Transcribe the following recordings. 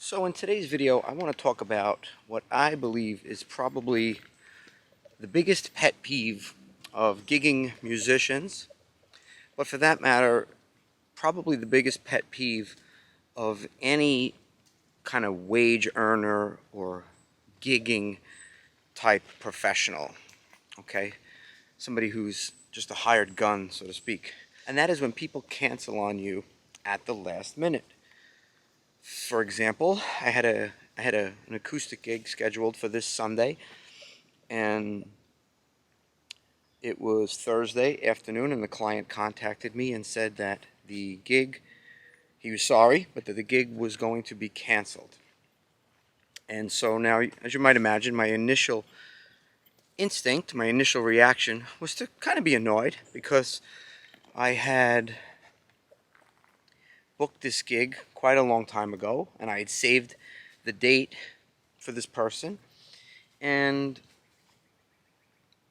So in today's video, I want to talk about what I believe is probably the biggest pet peeve of gigging musicians, but for that matter, probably the biggest pet peeve of any kind of wage earner or gigging type professional, okay? Somebody who's just a hired gun, so to speak. And that is when people cancel on you at the last minute. For example, an acoustic gig scheduled for this Sunday, and it was Thursday afternoon, and the client contacted me and said that the gig, he was sorry, but that the gig was going to be canceled. And so now, as you might imagine, my initial instinct, my initial reaction was to kind of be annoyed because I had booked this gig quite a long time ago, and I had saved the date for this person. And,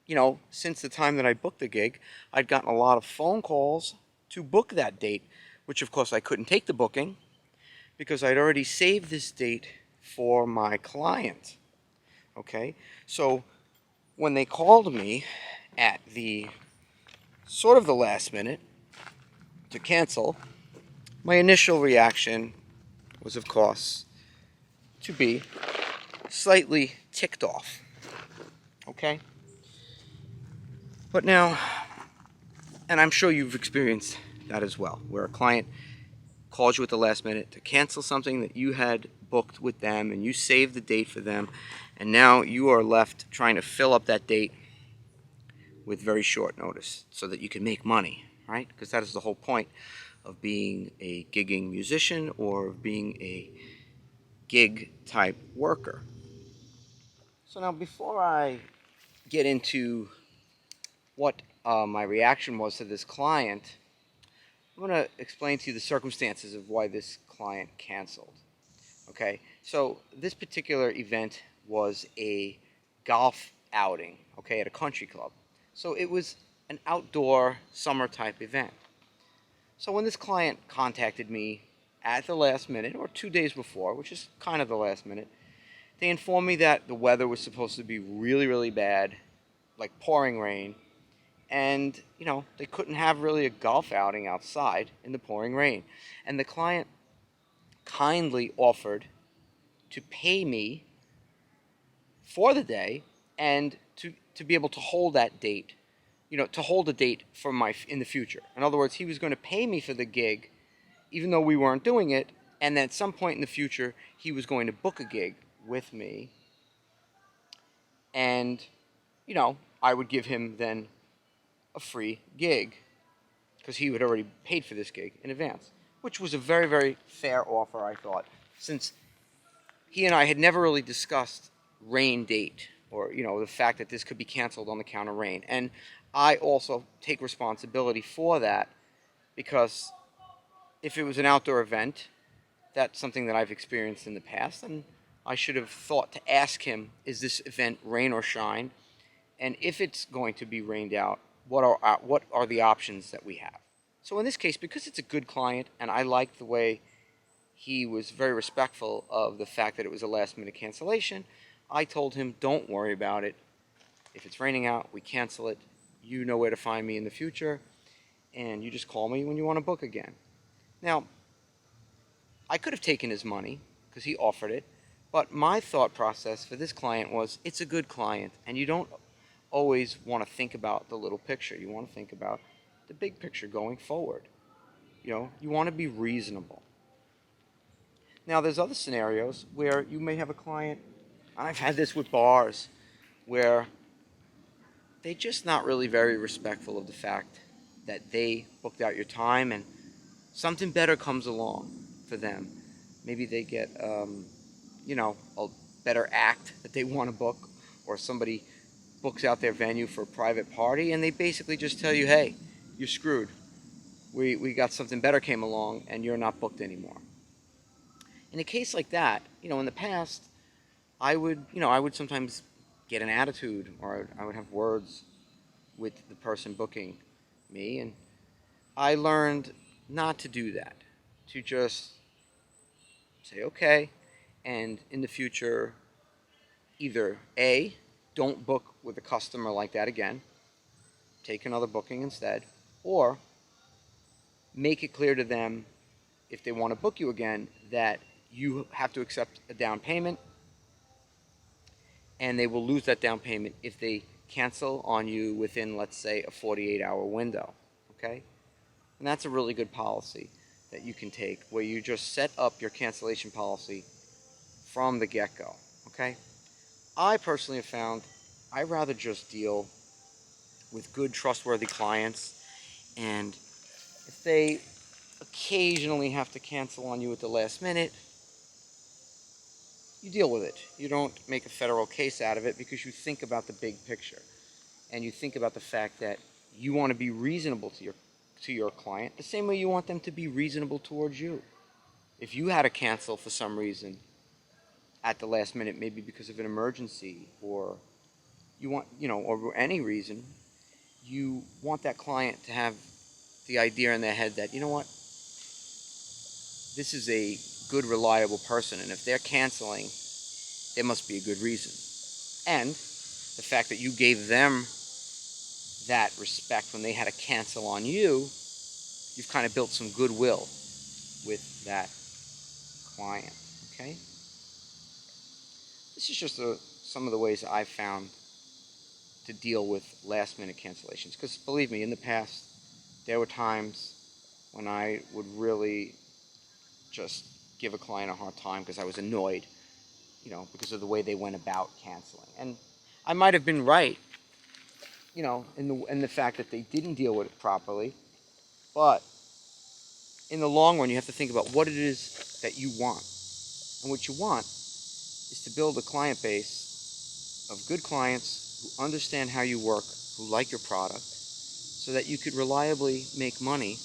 you know, since the time that I booked the gig, I'd gotten a lot of phone calls to book that date, which of course I couldn't take the booking because I'd already saved this date for my client. Okay? So when they called me at the sort of the last minute to cancel, my initial reaction was, of course, to be slightly ticked off. Okay? But now, and I'm sure you've experienced that as well, where a client calls you at the last minute to cancel something that you had booked with them and you saved the date for them, and now you are left trying to fill up that date with very short notice so that you can make money, right? Because that is the whole point of being a gigging musician or being a gig type worker. So now before I get into what my reaction was to this client, I'm going to explain to you the circumstances of why this client canceled. Okay, so this particular event was a golf outing, okay, at a country club. So it was an outdoor summer type event. So when this client contacted me at the last minute, or 2 days before, which is kind of the last minute, they informed me that the weather was supposed to be really, really bad, like pouring rain, and, you know, they couldn't have really a golf outing outside in the pouring rain. And the client kindly offered to pay me for the day and to be able to hold that date, you know, to hold a date for in the future. In other words, he was going to pay me for the gig even though we weren't doing it, and at some point in the future he was going to book a gig with me, and, you know, I would give him then a free gig because he had already paid for this gig in advance, which was a very, very fair offer, I thought, since he and I had never really discussed rain date, or, you know, the fact that this could be canceled on the count of rain. And I also take responsibility for that because if it was an outdoor event, that's something that I've experienced in the past, and I should have thought to ask him, is this event rain or shine? And if it's going to be rained out, what are the options that we have? So in this case, because it's a good client and I like the way he was very respectful of the fact that it was a last minute cancellation, I told him, don't worry about it. If it's raining out, we cancel it. You know where to find me in the future, and you just call me when you want to book again. Now, I could have taken his money because he offered it, but my thought process for this client was, it's a good client, and you don't always want to think about the little picture. You want to think about the big picture going forward. You know, you want to be reasonable. Now, there's other scenarios where you may have a client, and I've had this with bars, where they're just not really very respectful of the fact that they booked out your time and something better comes along for them. Maybe they get, you know, a better act that they want to book, or somebody books out their venue for a private party, and they basically just tell you, hey, you're screwed. We got something better came along, and you're not booked anymore. In a case like that, you know, in the past, I would sometimes get an attitude, or I would have words with the person booking me, and I learned not to do that, to just say, okay, and in the future, either A, don't book with a customer like that again, take another booking instead, or make it clear to them, if they want to book you again, that you have to accept a down payment, and they will lose that down payment if they cancel on you within, let's say, a 48-hour window. Okay? And that's a really good policy that you can take, where you just set up your cancellation policy from the get-go. Okay? I personally have found I'd rather just deal with good, trustworthy clients, and if they occasionally have to cancel on you at the last minute, you deal with it. You don't make a federal case out of it, because you think about the big picture, and you think about the fact that you want to be reasonable to your client the same way you want them to be reasonable towards you. If you had to cancel for some reason at the last minute, maybe because of an emergency, or you want, or any reason, you want that client to have the idea in their head that, you know what, this is a good, reliable person, and if they're canceling, there must be a good reason. And the fact that you gave them that respect when they had to cancel on you, you've kind of built some goodwill with that client. Okay? This is just some of the ways I've found to deal with last-minute cancellations. Because believe me, in the past, there were times when I would really just give a client a hard time because I was annoyed, because of the way they went about canceling. And I might have been right, in the fact that they didn't deal with it properly. But in the long run, you have to think about what it is that you want. And what you want is to build a client base of good clients who understand how you work, who like your product, so that you could reliably make money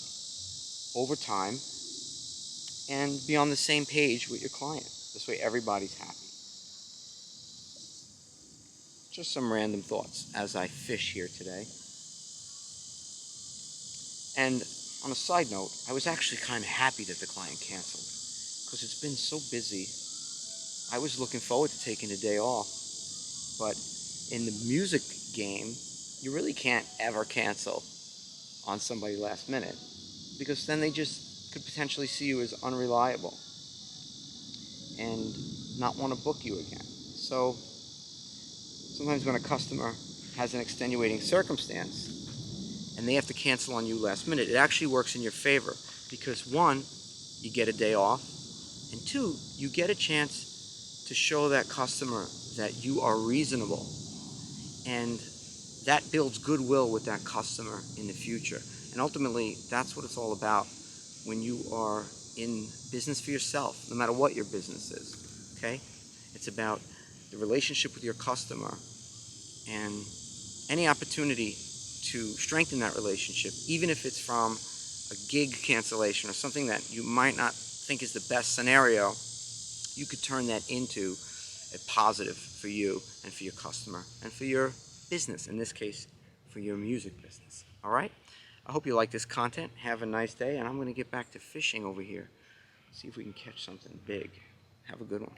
over time and be on the same page with your client. This way everybody's happy. Just some random thoughts as I fish here today. And on a side note, I was actually kind of happy that the client canceled, because it's been so busy. I was looking forward to taking a day off, but in the music game, you really can't ever cancel on somebody last minute, because then they just could potentially see you as unreliable and not want to book you again. So sometimes when a customer has an extenuating circumstance and they have to cancel on you last minute, it actually works in your favor, because one, you get a day off, and two, you get a chance to show that customer that you are reasonable, and that builds goodwill with that customer in the future. And ultimately, that's what it's all about when you are in business for yourself, no matter what your business is. Okay? It's about the relationship with your customer, and any opportunity to strengthen that relationship, even if it's from a gig cancellation or something that you might not think is the best scenario, you could turn that into a positive for you and for your customer and for your business, in this case, for your music business. All right? I hope you like this content. Have a nice day, and I'm going to get back to fishing over here. See if we can catch something big. Have a good one.